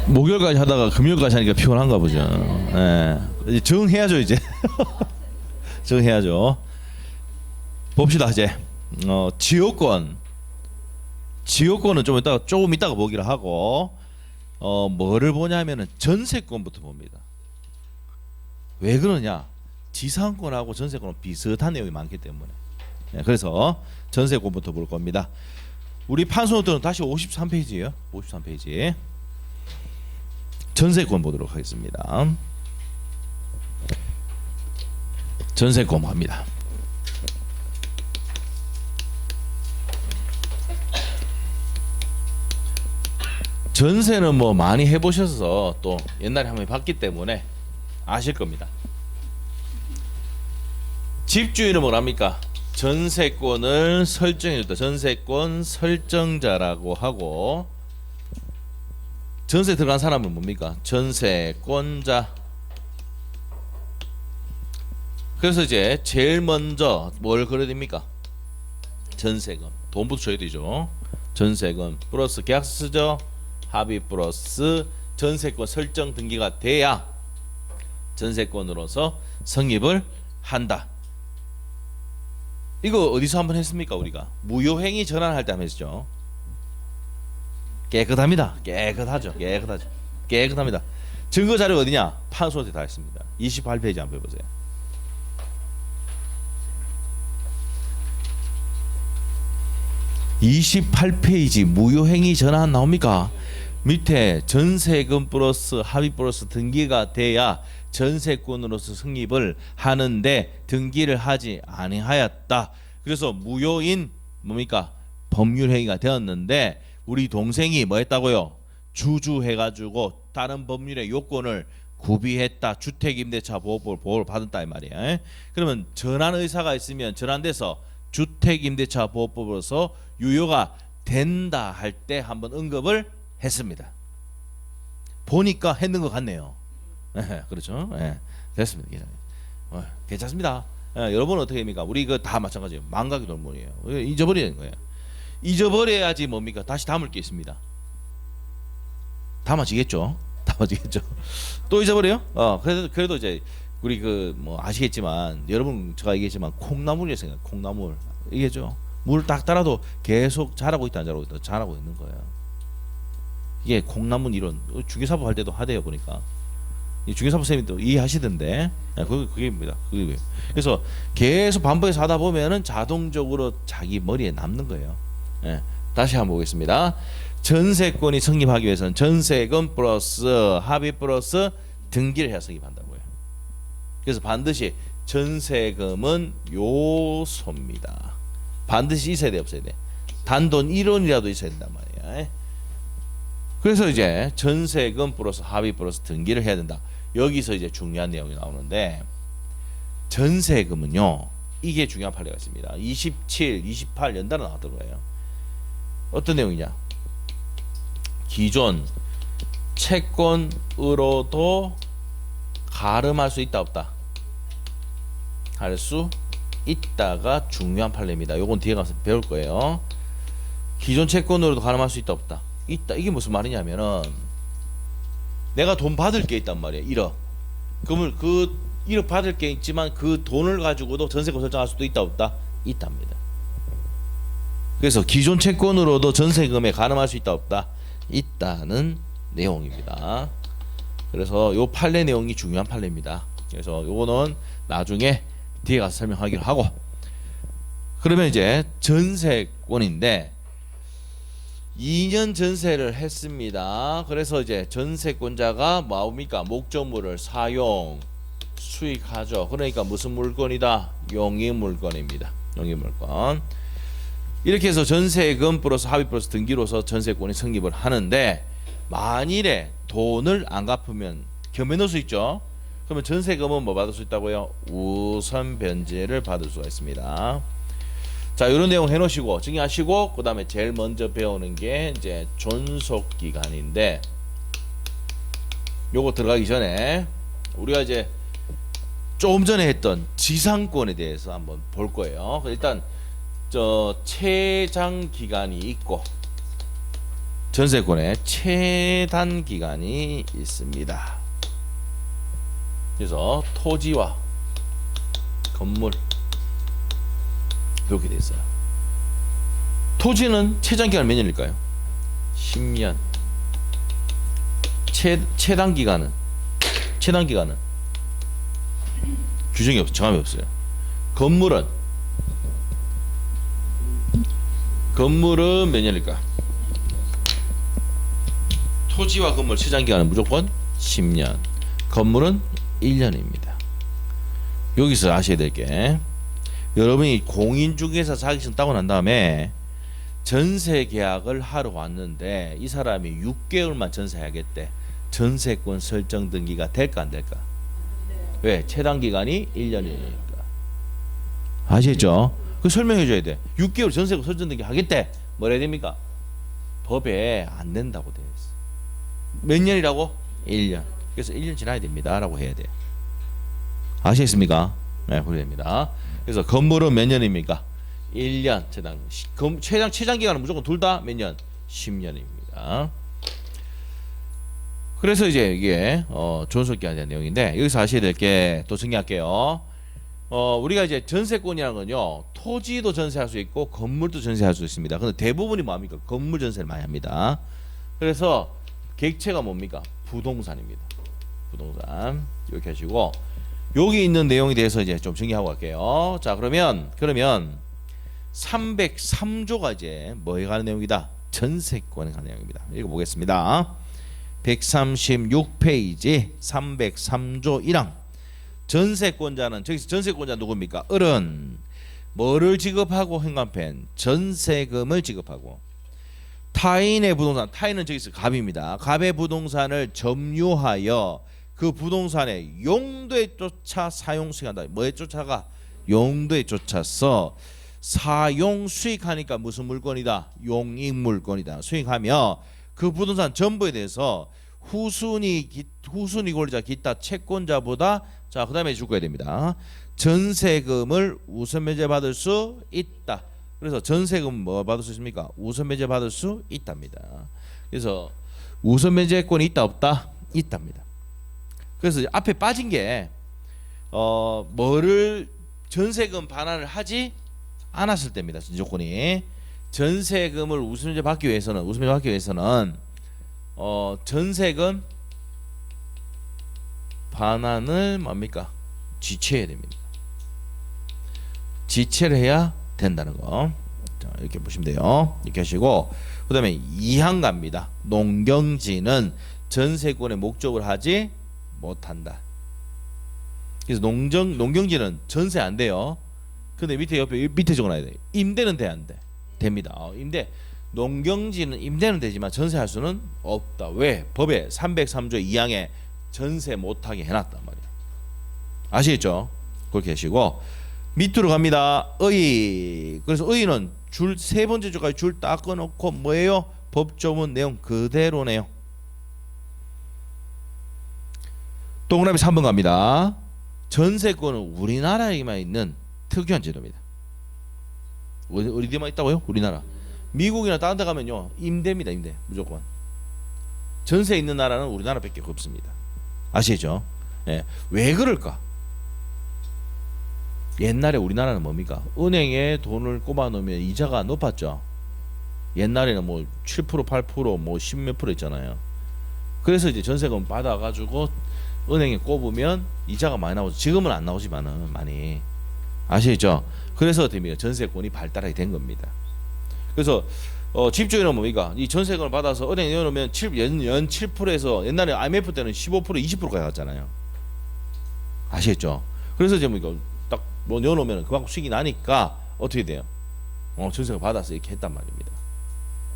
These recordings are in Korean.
목요일까지 하다가 금요일까지 하니까 피곤한가 보죠. 예. 이제 정해야죠 이제. 정해야죠. 봅시다 이제. 지역권은 조금 이따가 보기로 하고 뭐를 보냐면은 전세권부터 봅니다. 왜 그러냐? 지상권하고 전세권은 비슷한 내용이 많기 때문에. 예, 그래서 전세권부터 볼 겁니다. 우리 판소노트는 다시 53페이지예요. 53페이지. 전세권 보도록 하겠습니다. 전세권 갑니다. 전세는 뭐 많이 해보셔서 또 옛날에 한번 봤기 때문에 아실 겁니다. 집주인은 뭐랍니까? 전세권을 설정해줬다. 전세권 설정자라고 하고, 전세 들어간 사람은 뭡니까? 전세권자. 그래서 이제 제일 먼저 뭘 걸어야 됩니까? 전세금. 돈부터 줘야 되죠. 전세금 플러스 계약서 쓰죠. 합의 플러스 전세권 설정 등기가 돼야 전세권으로서 성립을 한다. 이거 어디서 한번 했습니까? 우리가 무효행위 전환할 때 한번 했죠. 깨끗합니다. 깨끗합니다. 증거 자료 어디냐? 판소한테 다 했습니다. 28페이지 한번 해보세요. (28페이지) 무효행위 전환 나옵니까? 밑에 전세금 플러스 합의 플러스 등기가 돼야 전세권으로서 성립을 하는데 등기를 하지 아니하였다. 그래서 무효인 뭡니까? 법률행위가 되었는데 우리 동생이 뭐 했다고요? 주주해가지고 다른 법률의 요건을 구비했다. 주택임대차 보호를 받았다 이 말이에요. 그러면 전환 의사가 있으면 전환돼서 주택임대차 보호법으로서 유효가 된다 할 때 한번 언급을 했습니다. 보니까 했는 것 같네요. 그렇죠. 됐습니다. 괜찮습니다. 여러분은 어떻게 합니까? 우리 그 다 마찬가지예요. 망각이 논문이에요. 잊어버리는 거예요. 잊어버려야지 뭡니까? 다시 담을 게 있습니다. 담아지겠죠. 또 잊어버려요? 그래도 이제 우리 그 뭐 아시겠지만 여러분 제가 얘기했지만 콩나물이라고 생각. 콩나물 이게죠. 물 딱 따라도 계속 자라고 있다 안 자라고 있다 자라고 있는 거예요. 이게 콩나물 이론 중개사법 할 때도 하대요 보니까. 이 중개사법 선생님도 이해하시던데 그게입니다. 그게 그래서 계속 반복해서 하다 보면은 자동적으로 자기 머리에 남는 거예요. 다시 한번 보겠습니다. 전세권이 성립하기 위해서는 전세금 플러스 합의 플러스 등기를 해야 성립한다고요. 그래서 반드시 전세금은 요소입니다. 반드시 있어야 돼 없어야 돼? 단돈 1원이라도 있어야 된단 말이야. 그래서 이제 전세금 플러스 합의 플러스 등기를 해야 된다. 여기서 이제 중요한 내용이 나오는데 전세금은요. 이게 중요한 판례가 있습니다. 27, 28 연달아 나왔던 거예요. 어떤 내용이냐? 기존 채권으로도 가름할 수 있다 없다? 할 수 있다가 중요한 판례입니다. 요건 뒤에 가서 배울 거예요. 기존 채권으로도 가름할 수 있다 없다? 있다. 이게 무슨 말이냐면은 내가 돈 받을 게 있단 말이야. 1억. 그러면 그 1억 받을 게 있지만 그 돈을 가지고도 전세권 설정할 수도 있다 없다? 있답니다. 그래서 기존 채권으로도 전세금에 가름할 수 있다 없다? 있다는 내용입니다. 그래서 요 판례 내용이 중요한 판례입니다. 그래서 요거는 나중에 뒤에 가서 설명하기로 하고, 그러면 이제 전세권인데 2년 전세를 했습니다. 그래서 이제 전세권자가 뭡니까? 목적물을 사용 수익하죠. 그러니까 무슨 물건이다? 용익물건입니다. 용익물건. 이렇게 해서 전세금 플러스 합의 플러스 등기로서 전세권이 성립을 하는데 만일에 돈을 안 갚으면 겸해 넣을 수 있죠. 그러면 전세금은 뭐 받을 수 있다고요? 우선 변제를 받을 수가 있습니다. 자, 이런 내용 해놓으시고 정리하시고 그 다음에 제일 먼저 배우는 게 이제 존속기간인데, 요거 들어가기 전에 우리가 이제 조금 전에 했던 지상권에 대해서 한번 볼 거예요. 일단 저 최장 기간이 있고 전세권의 최단 기간이 있습니다. 그래서 토지와 건물 이렇게 돼 있어요. 토지는 최장 기간 몇 년일까요? 10년. 최단 기간은 규정이 없어, 정함이 없어요. 건물은 몇 년일까? 토지와 건물 최장 기간은 무조건 10년. 건물은 1년입니다. 여기서 아셔야 될 게, 여러분이 공인중개사 자격증 따고 난 다음에 전세 계약을 하러 왔는데 이 사람이 6개월만 전세하겠대. 전세권 설정 등기가 될까 안 될까? 왜? 최단 기간이 1년이니까. 아시겠죠? 그 설명해 줘야 돼. 6개월 전세권 설정 등기 하겠대. 뭐라 해야 됩니까? 법에 안 된다고 되어 있어. 몇 년이라고? 1년. 그래서 1년 지나야 됩니다 라고 해야 돼요. 아시겠습니까? 네, 그래야 됩니다. 그래서 건물은 몇 년입니까? 1년 최장 기간은 무조건 둘 다 몇 년? 10년입니다. 그래서 이제 이게 존속기한에 대한 내용인데, 여기서 아셔야 될 게 또 정리할게요. 우리가 이제 전세권이라는 건요, 토지도 전세할 수 있고 건물도 전세할 수 있습니다. 근데 대부분이 뭡니까? 건물 전세를 많이 합니다. 그래서 객체가 뭡니까? 부동산입니다. 부동산 이렇게 하시고, 여기 있는 내용에 대해서 이제 좀 정리하고 갈게요. 자, 그러면 303조가 이제 뭐에 관한 내용이다? 전세권에 관한 내용입니다. 읽어보겠습니다. 136페이지 303조 1항. 전세권자는, 저기서 전세권자 누굽니까? 을은 뭐를 지급하고 행간편? 전세금을 지급하고, 타인의 부동산, 타인은 저기서 갑입니다. 갑의 부동산을 점유하여 그 부동산의 용도에 쫓아 사용 수익한다. 뭐에 쫓아가? 용도에 쫓아서 사용 수익하니까 무슨 물건이다? 용익 물건이다. 수익하며 그 부동산 전부에 대해서 후순위 권리자 기타 채권자보다, 자, 그다음에 줄 거야 됩니다. 전세금을 우선 면제받을 수 있다. 그래서 전세금 뭐 받을 수 있습니까? 우선 면제 받을 수 있답니다. 그래서 우선 면제권이 있다 없다? 있답니다. 그래서 앞에 빠진 게 뭐를 전세금 반환을 하지 않았을 때입니다. 조건이 전세금을 우선 면제 받기 위해서는 전세금 반환을 뭡니까? 지체해야 됩니다. 지체를 해야 된다는 거. 자, 이렇게 보시면 돼요. 이렇게 하시고, 그다음에 2항 갑니다. 농경지는 전세권의 목적을 하지 못한다. 그래서 농경지는 전세 안 돼요. 근데 밑에 적어놔야 돼. 임대는 돼 안 돼? 됩니다. 임대. 농경지는 임대는 되지만 전세할 수는 없다. 왜? 법에 303조 2항에 전세 못하게 해놨단 말이야. 아시겠죠? 그렇게 하시고, 밑으로 갑니다. 의. 그래서 의는 줄 세 번째 줄까지 줄 딱 꺼놓고 뭐예요? 법조문 내용 그대로네요. 동그라미 3번 갑니다. 전세권은 우리나라에만 있는 특유한 제도입니다. 어디에만 있다고요? 우리나라. 미국이나 다른 데 가면요, 임대입니다. 임대. 무조건. 전세 있는 나라는 우리나라밖에 없습니다. 아시죠? 예. 왜 그럴까? 옛날에 우리나라는 뭡니까? 은행에 돈을 꼽아 놓으면 이자가 높았죠. 옛날에는 뭐 7%, 8%, 뭐 10몇 프로 있잖아요. 그래서 이제 전세금 받아가지고 은행에 꼽으면 이자가 많이 나오죠. 지금은 안 나오지만은 많이. 아시죠? 그래서 됩니다. 전세권이 발달하게 된 겁니다. 그래서 집주인은 뭡니까? 이 전세금을 받아서 은행에 넣어놓으면 연 7%에서 옛날에 IMF 때는 15%, 20%까지 갔잖아요. 아시겠죠? 그래서 이제 뭡니까? 딱 뭐 넣어놓으면 그만큼 수익이 나니까 어떻게 돼요? 전세금 받아서 이렇게 했단 말입니다.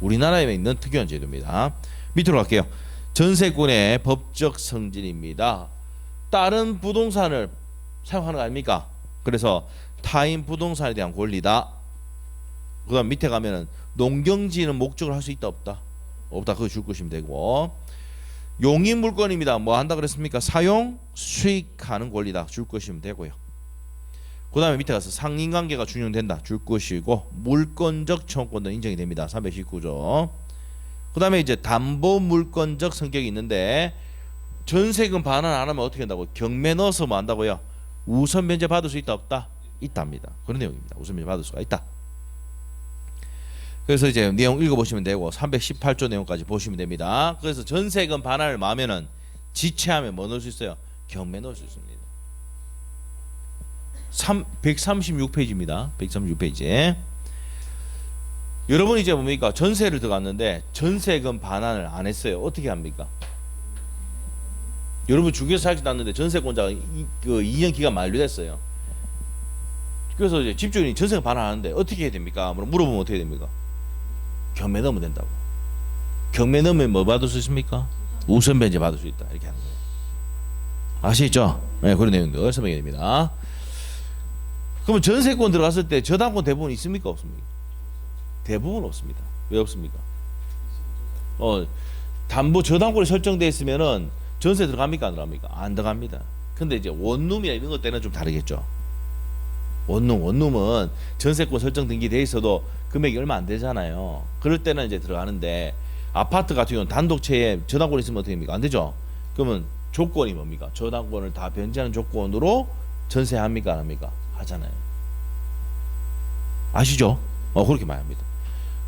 우리나라에 있는 특유한 제도입니다. 밑으로 갈게요. 전세권의 법적 성질입니다. 다른 부동산을 사용하는 거 아닙니까? 그래서 타인 부동산에 대한 권리다. 그 다음 밑에 가면은 농경지는 목적을 할 수 있다 없다? 없다. 그거 줄 것이면 되고, 용익 물건입니다. 뭐 한다 그랬습니까? 사용 수익하는 권리다. 줄 것이면 되고요. 그 다음에 밑에 가서 상인관계가 준용된다. 줄 것이고, 물권적 청구권도 인정이 됩니다. 319조. 그다음에 이제 담보 물권적 성격이 있는데 전세금 반환 안 하면 어떻게 한다고? 경매 넣어서 뭐 한다고요? 우선 면제 받을 수 있다 없다? 있답니다. 그런 내용입니다. 우선 면제 받을 수가 있다. 그래서 이제 내용 읽어보시면 되고 318조 내용까지 보시면 됩니다. 그래서 전세금 반환을 마면은 지체하면 뭐 넣을 수 있어요? 경매 넣을 수 있습니다. 136페이지입니다. 136페이지. 여러분 이제 뭡니까? 전세를 들어갔는데 전세금 반환을 안 했어요. 어떻게 합니까? 여러분 중개사 살지도 않는데 전세권자가 그 2년 기간 만료됐어요. 그래서 이제 집주인이 전세금 반환하는데 어떻게 해야 됩니까? 물어보면 어떻게 됩니까? 경매 넣으면 된다고. 경매 넣으면 뭐 받을 수 있습니까? 우선 변제 받을 수 있다. 이렇게 하는 거예요. 아시죠? 네, 그런 내용들 설명이 됩니다. 그러면 전세권 들어갔을 때 저당권 대부분 있습니까? 없습니까? 대부분 없습니다. 왜 없습니까? 담보 저당권이 설정되어 있으면은 전세 들어갑니까? 안 들어갑니까? 안 들어갑니다. 근데 이제 원룸이나 이런 것 때는 좀 다르겠죠. 원룸은 전세권 설정 등기돼 있어도 금액이 얼마 안 되잖아요. 그럴 때는 이제 들어가는데 아파트 같은 경우는 단독체에 저당권이 있으면 어떻게 됩니까? 안 되죠. 그러면 조건이 뭡니까? 저당권을 다 변제하는 조건으로 전세합니까? 안 합니까? 하잖아요. 아시죠? 그렇게 많이 합니다.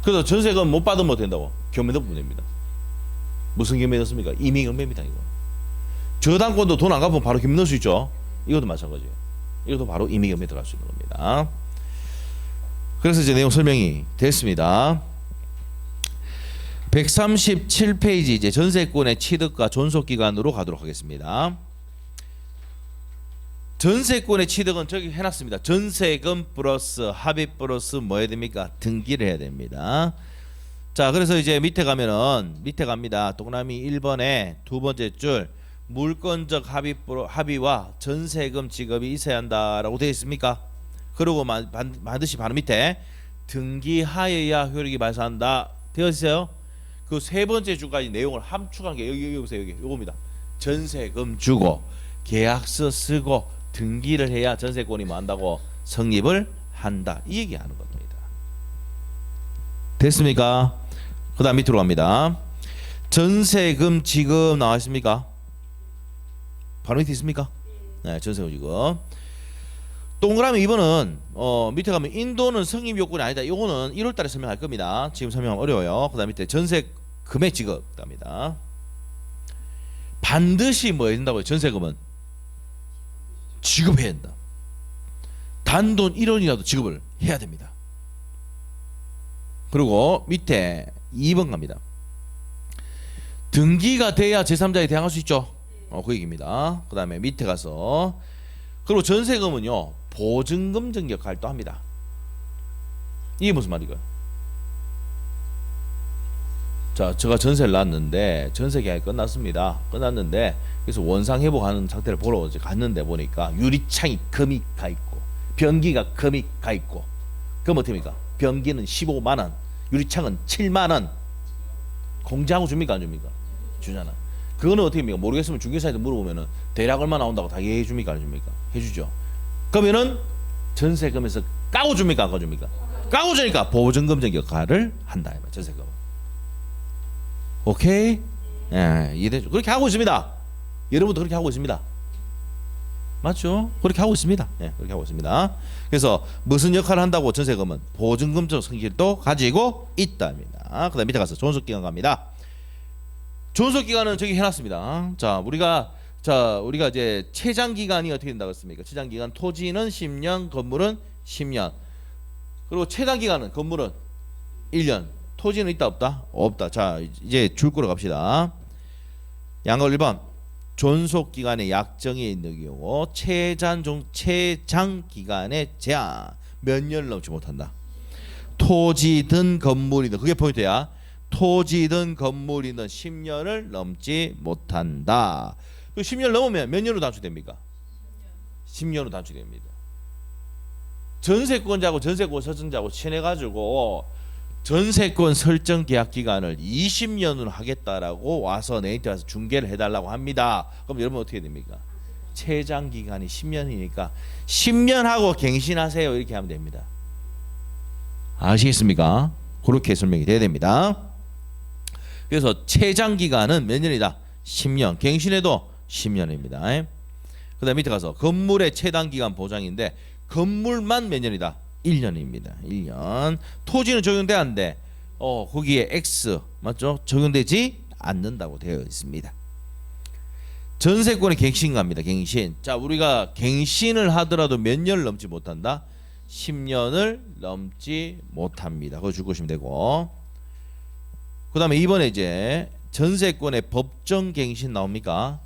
그래서 전세금 못 받으면 뭐 된다고? 경매 넣으면 됩니다. 무슨 경매 넣습니까? 이미 경매입니다. 이거. 저당권도 돈 안 갚으면 바로 경매 넣을 수 있죠. 이것도 마찬가지예요. 이것도 바로 이미 경매 들어갈 수 있는 겁니다. 그래서 이제 내용 설명이 됐습니다. 137페이지 이제 전세권의 취득과 존속 기간으로 가도록 하겠습니다. 전세권의 취득은 저기 해놨습니다. 전세금 플러스 합의 플러스 뭐 해야 됩니까? 등기를 해야 됩니다. 자, 그래서 이제 밑에 가면은 밑에 갑니다. 동그라미 1번에 두 번째 줄 물권적 합의와 전세금 지급이 있어야 한다라고 되어 있습니까? 그리고 반드시 바로 밑에 등기하여야 효력이 발생한다 되어 있어요. 그 세 번째 줄까지 내용을 함축한 게 여기 보세요. 여기 요겁니다. 전세금 주고 계약서 쓰고 등기를 해야 전세권이 뭐 한다고? 성립을 한다. 이 얘기하는 겁니다. 됐습니까? 그 다음 밑으로 갑니다. 전세금 지급 나와 있습니까? 바로 밑에 있습니까? 네, 전세금 지급. 동그라미 2번은 밑에 가면 인도는 성립 요건이 아니다. 이거는 1월달에 설명할 겁니다. 지금 설명하면 어려워요. 그 다음 밑에 전세 금액 지급 갑니다. 반드시 뭐 해야 된다고요? 전세금은 지급해야 된다. 단돈 1원이라도 지급을 해야 됩니다. 그리고 밑에 2번 갑니다. 등기가 돼야 제3자에 대항할 수 있죠. 그 얘기입니다. 그 다음에 밑에 가서 그리고 전세금은요 보증금적 역할도 합니다. 이게 무슨 말이고요? 자, 제가 전세를 놨는데 전세 계약이 끝났습니다. 끝났는데 그래서 원상 회복하는 상태를 보러 이제 갔는데 보니까 유리창이 금이 가 있고 변기가 금이 가 있고 그럼 어떻게 합니까? 변기는 15만 원, 유리창은 7만 원. 공제하고 줍니까 안 줍니까? 주잖아. 그거는 어떻게 합니까? 모르겠으면 중개사한테 물어보면은 대략 얼마 나온다고 다 얘기해 줍니까 안 줍니까? 해주죠. 그러면은 전세금에서 까고 줍니까 안 까고 줍니까? 까고 주니까 보증금적 역할을 한다. 전세금. 오케이? 예, 이해되죠? 그렇게 하고 있습니다. 여러분도 그렇게 하고 있습니다. 맞죠? 그렇게 하고 있습니다. 예, 그렇게 하고 있습니다. 그래서 무슨 역할을 한다고? 전세금은 보증금적 성질도 가지고 있답니다. 그 다음 밑에 가서 존속기간 갑니다. 존속기간은 저기 해놨습니다. 자, 우리가 이제 최장기간이 어떻게 된다고 했습니까? 최장기간 토지는 10년, 건물은 10년. 그리고 최단기간은 건물은 1년. 토지는 있다 없다? 없다. 자, 이제 줄 끌어 갑시다. 양걸 1번 존속기간에 약정이 있는 경우 최장기간의 제한 몇 년을 넘지 못한다. 토지든 건물이든 그게 포인트야. 토지든 건물이든 10년을 넘지 못한다. 그 10년 넘으면 몇 년으로 단축됩니까? 10년으로 단축됩니다. 전세권자하고 전세권 설정자하고 친해가지고 전세권 설정 계약 기간을 20년으로 하겠다라고 와서 네이트에 와서 중개를 해달라고 합니다. 그럼 여러분 어떻게 됩니까? 최장 기간이 10년이니까 10년 하고 갱신하세요 이렇게 하면 됩니다. 아시겠습니까? 그렇게 설명이 돼야 됩니다. 그래서 최장 기간은 몇 년이다? 10년. 갱신에도 10년입니다. 그다음 밑에 가서 건물의 최단 기간 보장인데 건물만 몇 년이다? 1년입니다. 1년. 토지는 적용돼 안 돼? 거기에 X 맞죠? 적용되지 않는다고 되어 있습니다. 전세권의 갱신갑니다. 갱신. 자, 우리가 갱신을 하더라도 몇 년을 넘지 못한다? 10년을 넘지 못합니다. 그거 줄거시면 되고. 그다음에 이번에 이제 전세권의 법정 갱신 나옵니까?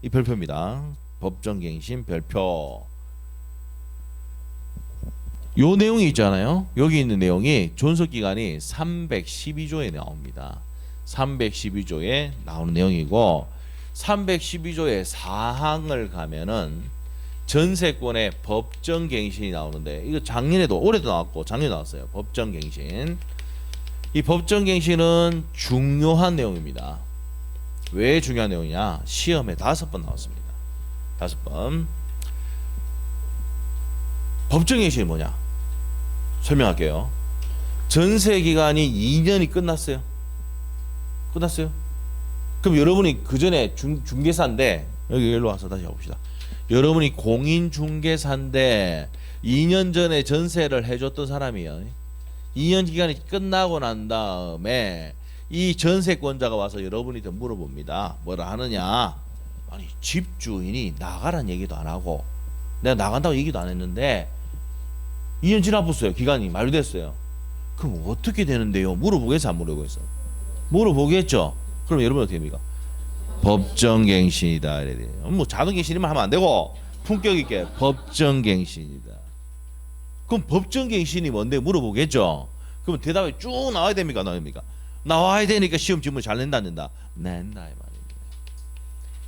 이 별표입니다. 법정 갱신 별표. 요 내용이 있잖아요. 여기 있는 내용이 존속 기간이 312조에 나옵니다. 312조에 나오는 내용이고 312조의 사항을 가면은 전세권의 법정 갱신이 나오는데 이거 작년에도 올해도 나왔고 작년에 나왔어요. 법정 갱신. 이 법정 갱신은 중요한 내용입니다. 왜 중요한 내용이냐? 시험에 5번 나왔습니다. 5번. 법정 갱신이 뭐냐? 설명할게요. 전세 기간이 2년이 끝났어요. 끝났어요? 그럼 여러분이 그 전에 중개사인데 여기 일로 와서 다시 해봅시다. 여러분이 공인중개사인데 2년 전에 전세를 해줬던 사람이에요. 2년 기간이 끝나고 난 다음에 이 전세권자가 와서 여러분한테 물어봅니다. 뭐라 하느냐? 아니 집주인이 나가란 얘기도 안 하고 내가 나간다고 얘기도 안 했는데 2년 지나봤어요. 기간이 만료됐어요. 그럼 어떻게 되는데요? 물어보겠어 안 물어보겠어? 물어보겠죠. 그럼 여러분 어떻게 됩니까? 법정갱신이다. 뭐 자동갱신이만 하면 안 되고 품격 있게 법정갱신이다. 그럼 법정갱신이 뭔데 물어보겠죠. 그럼 대답이 쭉 나와야 됩니까? 나와야 됩니까? 나와야 되니까 시험 질문 잘 낸다 안 낸다? 낸다 이 말입니다.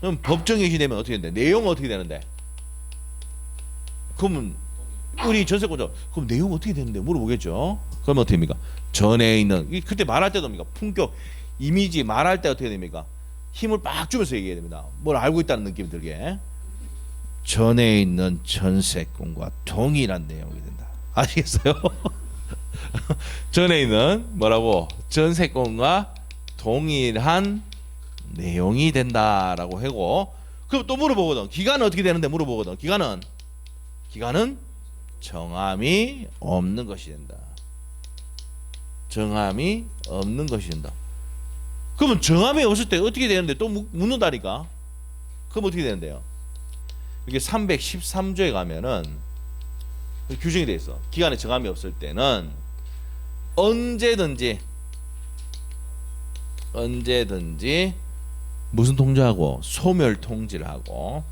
그럼 법정갱신이 되면 어떻게 되는데? 내용은 어떻게 되는데? 그러면 우리 전세권자 그럼 내용 어떻게 되는데 물어보겠죠. 그러면 어떻게 됩니까? 전에 있는 그때 말할 때도 됩니까? 품격 이미지 말할 때 어떻게 됩니까? 힘을 빡 주면서 얘기해야 됩니다. 뭘 알고 있다는 느낌이 들게. 전에 있는 전세권과 동일한 내용이 된다. 아시겠어요? 전에 있는 뭐라고? 전세권과 동일한 내용이 된다라고 하고 그럼 또 물어보거든. 기간은 어떻게 되는데 물어보거든. 기간은 정함이 없는 것이 된다. 정함이 없는 것이 된다. 그러면 정함이 없을 때 어떻게 되는데 또 묻는다니까. 그럼 어떻게 되는데요? 이게 313조에 가면은 규정이 돼 있어. 기간에 정함이 없을 때는 언제든지 무슨 통지하고 소멸 통지를 하고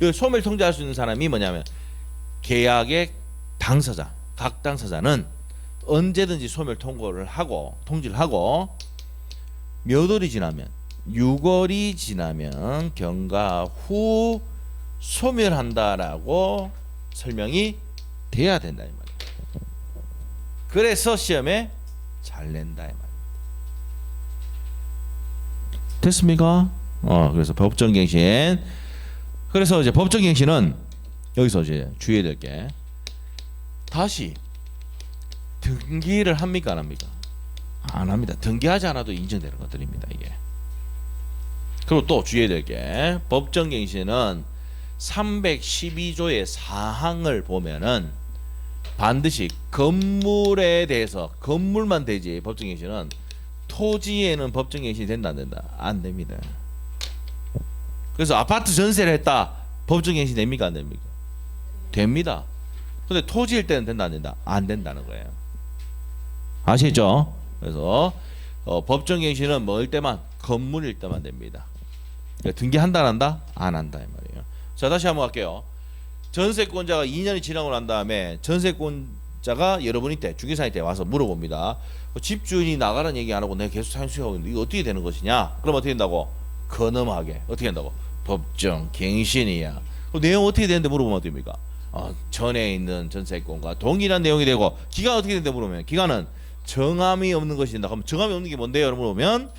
여기 소멸 통지할 수 있는 사람이 뭐냐면 계약의 당사자, 각 당사자는 언제든지 소멸 통지를 하고 몇 월이 지나면 6월이 지나면 경과 후 소멸한다라고 설명이 돼야 된다 이 말이에요. 그래서 시험에 잘 낸다 이 말입니다. 됐습니까? 그래서 법정갱신. 그래서 이제 법정갱신은 여기서 이제 주의해야 될 게 다시 등기를 합니까 안 합니까? 안 합니다. 등기하지 않아도 인정되는 것들입니다 이게. 그리고 또 주의해야 될 게 법정갱신은 312조의 사항을 보면은 반드시 건물에 대해서 건물만 되지 법정갱신은 토지에는 법정갱신이 된다 안 된다? 안 됩니다. 그래서 아파트 전세를 했다 법정갱신 됩니까 안 됩니까? 됩니다. 근데 토지일 때는 된다 안 된다? 안 된다는 거예요. 아시죠? 그래서 법정갱신은 뭐일 때만 건물일 때만 됩니다. 그러니까 등기한다 안 한다? 안 한다 이 말이에요. 자 다시 한번 할게요. 전세권자가 2년이 지나고 난 다음에 전세권자가 여러분한테 중개사한테 와서 물어봅니다. 집주인이 나가라는 얘기 안 하고 내가 계속 상수하고 있는데 이거 어떻게 되는 것이냐? 그럼 어떻게 된다고? 근엄하게 어떻게 된다고? 법정갱신이야. 내용 어떻게 되는데 물어보면 어떻게 됩니까? 전에 있는 전세권과 동일한 내용이 되고 기간 어떻게 되는데 물어보면 기간은 정함이 없는 것이 된다. 그럼 정함이 없는 게 뭔데요? 여러분 물어보면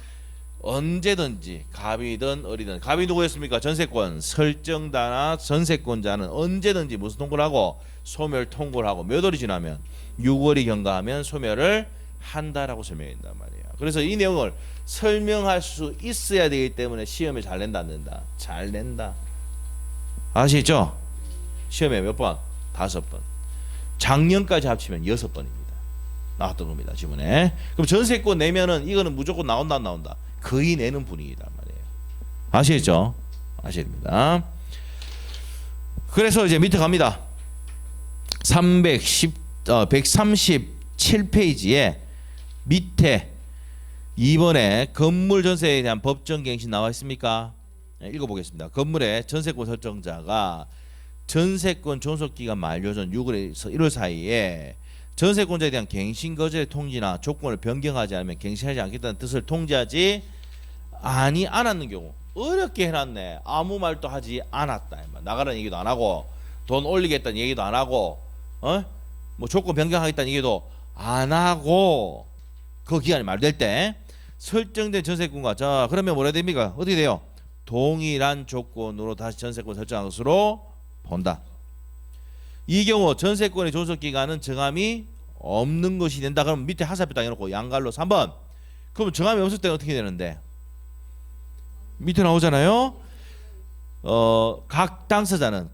언제든지 갑이든 어리든 갑이 누구였습니까? 전세권 설정자나 전세권자는 언제든지 무슨 통보를 하고 소멸 통보를 하고 몇 월이 지나면 6월이 경과하면 소멸을 한다라고 설명한단 말이에요. 그래서 이 내용을 설명할 수 있어야 되기 때문에 시험에 잘 낸다 안 낸다? 잘 낸다. 아시죠? 시험에 몇 번? 5번. 작년까지 합치면 6번입니다. 나왔던 겁니다. 지문에. 그럼 전세권 내면은 이거는 무조건 나온다 안 나온다? 거의 내는 분위기란 말이에요. 아시겠죠? 아셔야 됩니다. 그래서 이제 밑에 갑니다. 137페이지에 밑에 2번에 건물 전세에 대한 법정 갱신 나와 있습니까? 네, 읽어보겠습니다. 건물의 전세권 설정자가 전세권 존속기간 만료 전 6월에서 1월 사이에 전세권자에 대한 갱신 거절의 통지나 조건을 변경하지 않으면 갱신하지 않겠다는 뜻을 통지하지 않았는 경우. 어렵게 해놨네. 아무 말도 하지 않았다. 나가라는 얘기도 안 하고 돈 올리겠다는 얘기도 안 하고 뭐 조건 변경하겠다는 얘기도 안 하고 그 기간이 말될 때 설정된 전세권과 자 그러면 뭐라 됩니까? 어떻게 돼요? 동일한 조건으로 다시 전세권 설정한 것으로 본다. 이 경우 전세권의 존속기간은 정함이 없는 것이 된다. 그러면 밑에 하사표 딱 해놓고 양갈로 3번. 그럼 정함이 없을 때는 어떻게 되는데? 밑에 나오잖아요. 각 당사자는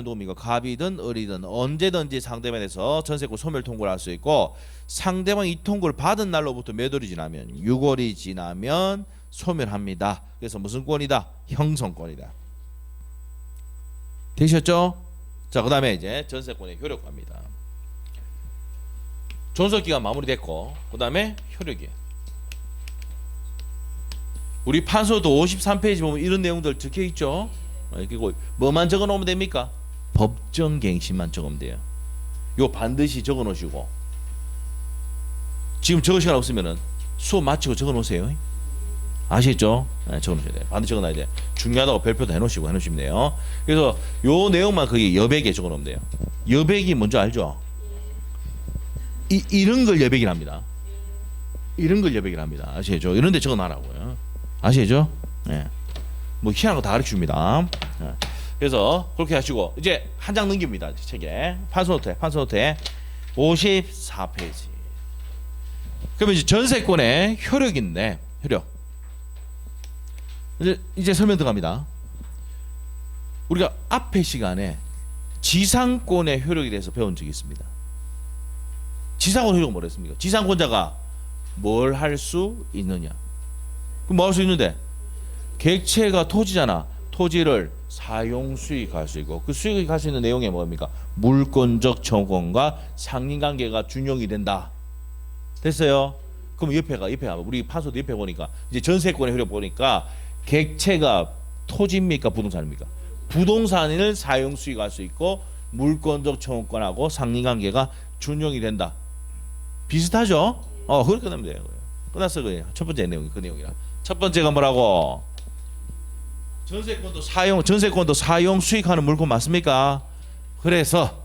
누굽니까? 갑이든 을이든 언제든지 상대방에 대해서 전세권 소멸 통고를 할 수 있고 상대방이 이 통고를 받은 날로부터 몇 월이 지나면 6월이 지나면 소멸합니다. 그래서 무슨 권이다? 형성권이다. 되셨죠? 자, 그 다음에 이제 전세권의 효력화입니다. 존속기간 마무리됐고 그 다음에 효력이에요. 우리 판소도 53페이지 보면 이런 내용들 적혀있죠. 그리고 뭐만 적어놓으면 됩니까? 법정갱신만 적으면 돼요. 요 반드시 적어놓으시고 지금 적을 시간 없으면은 수업 마치고 적어놓으세요. 아시겠죠? 네, 적어놓으셔야 돼요. 반드시 적어놔야 돼요. 중요하다고 별표도 해놓으시면 돼요. 그래서 요 내용만 거기 여백에 적어놓으면 돼요. 여백이 뭔지 알죠? 이런 걸 여백이랍니다. 이런 걸 여백이랍니다. 아시겠죠? 이런 데 적어놔라고요. 아시죠? 네. 뭐 희한한 거 다 가르쳐줍니다. 네. 그래서 그렇게 하시고 이제 한 장 넘깁니다. 책에 판소노트에 54페이지. 그러면 이제 전세권의 효력인데 효력. 이제 설명 들어갑니다. 우리가 앞에 시간에 지상권의 효력에 대해서 배운 적이 있습니다. 지상권 효력은 뭐랬습니까? 지상권자가 뭘 할 수 있느냐? 그럼 뭐 할 수 있는데? 객체가 토지잖아. 토지를 사용 수익할 수 있고 그 수익할 수 있는 내용이 뭡니까? 물권적 청구권과 상린관계가 준용이 된다. 됐어요? 그럼 옆에 가 우리 판소도 옆에 보니까 이제 전세권의 효력 보니까 객체가 토지입니까? 부동산입니까? 부동산을 사용 수익할 수 있고 물권적 청구권하고 상린관계가 준용이 된다. 비슷하죠? 그렇게 끝나면 돼요. 끝났어. 그게 첫 번째 내용이 그 내용이라. 첫 번째가 뭐라고? 전세권도 사용 수익하는 물건 맞습니까? 그래서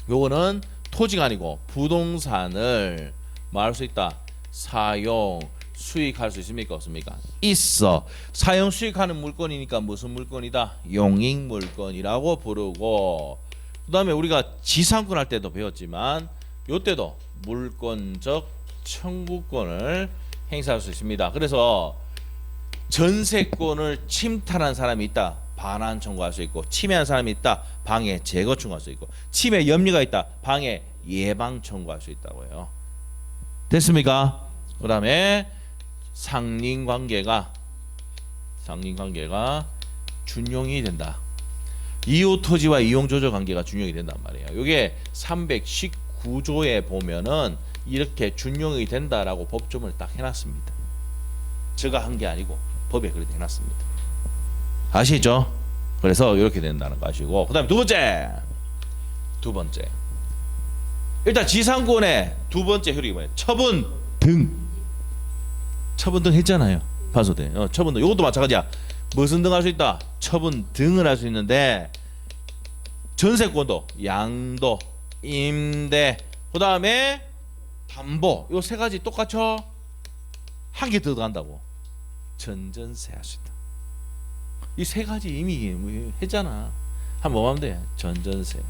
요거는 토지가 아니고 부동산을 말할 수 있다. 사용 수익할 수 있습니까? 없습니까? 있어. 사용 수익하는 물건이니까 무슨 물건이다? 용익 물건이라고 부르고 그 다음에 우리가 지상권 할 때도 배웠지만 요때도 물권적 청구권을 행사할 수 있습니다. 그래서 전세권을 침탈한 사람이 있다. 반환 청구할 수 있고 침해한 사람이 있다. 방해 제거 청구할 수 있고 침해 염려가 있다. 방해 예방 청구할 수 있다고요. 됐습니까? 그 다음에 상린관계가 준용이 된다. 이웃토지와 이용조조관계가 준용이 된단 말이에요. 이게 319조에 보면은 이렇게 준용이 된다라고 법조문을 딱 해놨습니다. 제가 한 게 아니고 법에 그렇게 해놨습니다. 아시죠? 그래서 이렇게 된다는 거 아시고 그 다음에 두 번째 일단 지상권의 두 번째 효력이 뭐예요? 처분 등 했잖아요. 판소대 처분 등 이것도 마찬가지야. 무슨 등 할 수 있다? 처분 등을 할 수 있는데 전세권도 양도 임대 그 다음에 담보 요 세 가지 똑같죠? 한 개 더 들어간다고. 전전세 할 수 있다. 이 세 가지 이미 했잖아. 한번 뭐 하면 돼? 전전세.